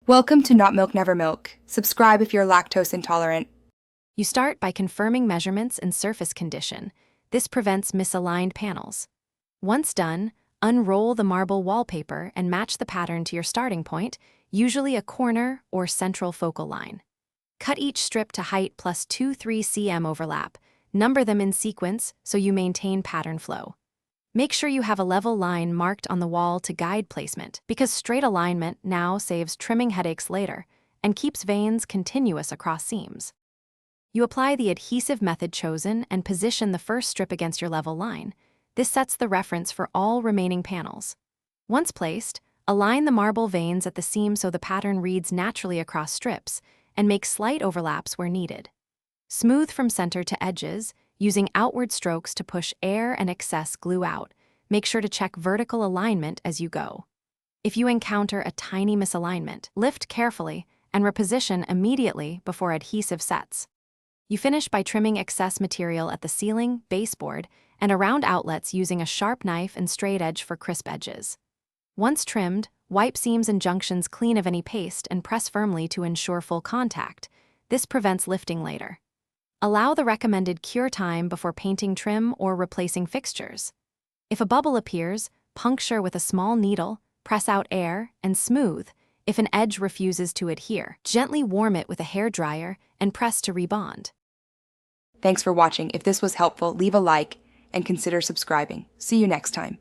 Welcome to Not Milk Never Milk. Subscribe if you're lactose intolerant. You start by confirming measurements and surface condition. This prevents misaligned panels. Once done, unroll the marble wallpaper and match the pattern to your starting point, usually a corner or central focal line. Cut each strip to height plus 2-3 cm overlap. Number them in sequence so you maintain pattern flow. Make sure you have a level line marked on the wall to guide placement, because straight alignment now saves trimming headaches later and keeps veins continuous across seams. You apply the adhesive method chosen and position the first strip against your level line. This sets the reference for all remaining panels. Once placed, align the marble veins at the seam so the pattern reads naturally across strips, and make slight overlaps where needed. Smooth from center to edges, using outward strokes to push air and excess glue out. Make sure to check vertical alignment as you go. If you encounter a tiny misalignment, lift carefully and reposition immediately before adhesive sets. You finish by trimming excess material at the ceiling, baseboard, and around outlets using a sharp knife and straight edge for crisp edges. Once trimmed, wipe seams and junctions clean of any paste and press firmly to ensure full contact. This prevents lifting later. Allow the recommended cure time before painting trim or replacing fixtures. If a bubble appears, puncture with a small needle, press out air, and smooth. If an edge refuses to adhere, gently warm it with a hairdryer and press to rebond. Thanks for watching. If this was helpful, leave a like and consider subscribing. See you next time.